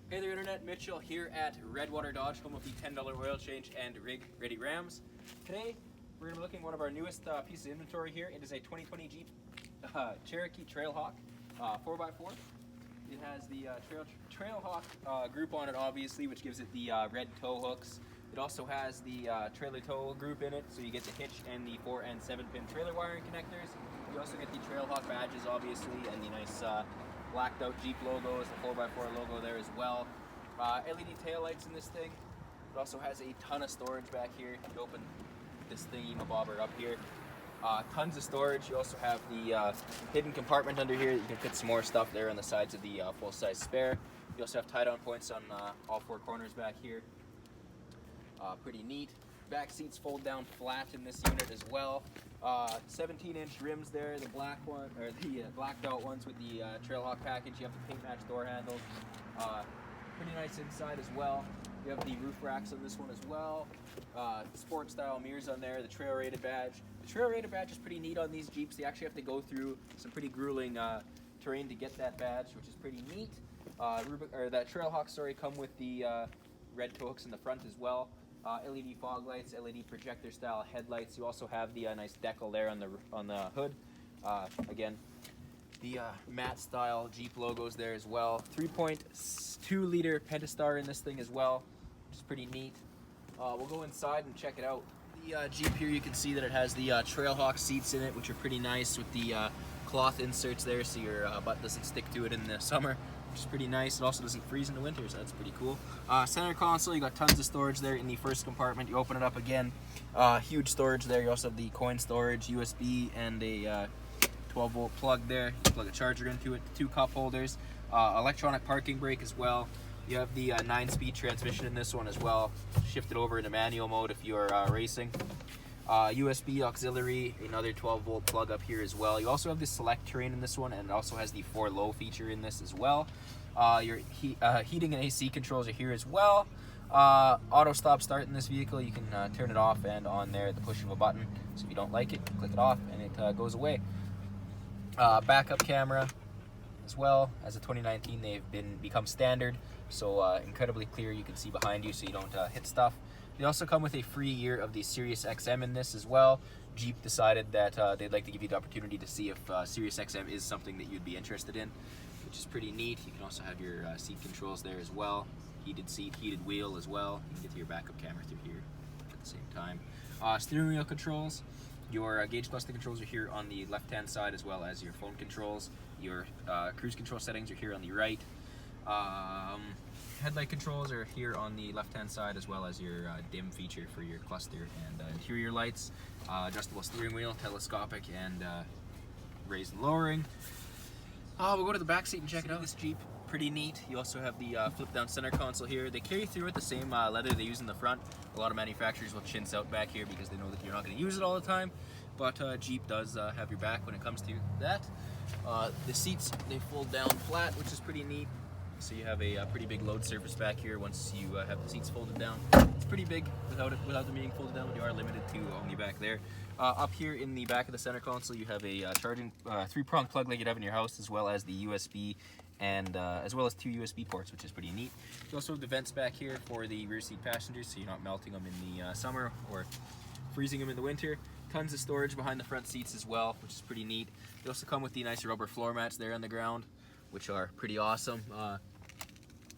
Hey there Internet, Mitchell here at Redwater Dodge, home of the $10 oil change and rig ready Rams. Today we're going to be looking at one of our newest pieces of inventory here. It is a 2020 Jeep Cherokee Trailhawk 4x4. It has the Trailhawk group on it obviously, which gives it the red tow hooks. It also has the trailer tow group in it, so you get the hitch and the 4 and 7 pin trailer wiring connectors. You also get the Trailhawk badges obviously and the nice blacked out Jeep logos, the 4x4 logo there as well. LED taillights in this thing. It also has a ton of storage back here. You open this thingy-mabobber up here. Tons of storage. You also have the hidden compartment under here that you can fit some more stuff there on the sides of the full-size spare. You also have tie-down points on all four corners back here. Pretty neat. Back seats fold down flat in this unit as well. 17-inch rims there, the black one, or the blacked out ones with the Trailhawk package. You have the paint match door handles. Pretty nice inside as well. You have the roof racks on this one as well. Sport style mirrors on there, the trail rated badge. The trail rated badge is pretty neat on these Jeeps. They actually have to go through some pretty grueling terrain to get that badge, which is pretty neat. That Trailhawk, sorry, come with the red tow hooks in the front as well. LED fog lights, LED projector style headlights. You also have the nice decal there on the hood. Again, the matte style Jeep logos there as well. 3.2 liter Pentastar in this thing as well, which is pretty neat. We'll go inside and check it out. The Jeep here, you can see that it has the Trailhawk seats in it, which are pretty nice with the cloth inserts there, so your butt doesn't stick to it in the summer, which is pretty nice. It also doesn't freeze in the winter, so that's pretty cool. Center console, you got tons of storage there in the first compartment. You open it up again, huge storage there. You also have the coin storage, USB, and a 12-volt plug there. You plug a charger into it, 2 cup holders, electronic parking brake as well. You have the 9-speed transmission in this one as well. Shift it over into manual mode if you're racing. USB auxiliary, another 12-volt plug up here as well. You also have the select terrain in this one, and it also has the 4 low feature in this as well. Your heating and AC controls are here as well. Auto stop start in this vehicle, you can turn it off and on there at the push of a button. So if you don't like it, click it off and it goes away. Backup camera as well. As of 2019, they've become standard, so incredibly clear. You can see behind you, so you don't hit stuff. They also come with a free year of the Sirius XM in this as well. Jeep decided that they'd like to give you the opportunity to see if Sirius XM is something that you'd be interested in, which is pretty neat. You can also have your seat controls there as well. Heated seat, heated wheel as well. You can get to your backup camera through here at the same time. Steering wheel controls. Your gauge cluster controls are here on the left-hand side, as well as your phone controls. Your cruise control settings are here on the right. Headlight controls are here on the left-hand side, as well as your dim feature for your cluster and interior lights. Adjustable steering wheel, telescopic, and raised and lowering. We'll go to the back seat and check it out. This Jeep, pretty neat. You also have the flip-down center console here. They carry through it the same leather they use in the front. A lot of manufacturers will chintz out back here because they know that you're not going to use it all the time. But Jeep does have your back when it comes to that. The seats, they fold down flat, which is pretty neat. So you have a pretty big load surface back here once you have the seats folded down. It's pretty big without them being folded down, but you are limited to only back there. Up here in the back of the center console, you have a charging 3-prong plug like you'd have in your house, as well as the USB and as well as 2 USB ports, which is pretty neat. You also have the vents back here for the rear seat passengers, so you're not melting them in the summer or freezing them in the winter. Tons of storage behind the front seats as well, which is pretty neat. They also come with the nice rubber floor mats there on the ground, which are pretty awesome.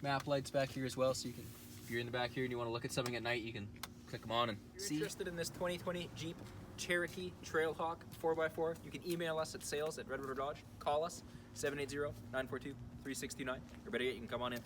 Map lights back here as well, so you can, if you're in the back here and you want to look at something at night, you can click them on and see. If you're interested in this 2020 Jeep Cherokee Trailhawk 4x4, you can email us at sales@Redwater Dodge, call us 780-942-3629, or better yet, you can come on in.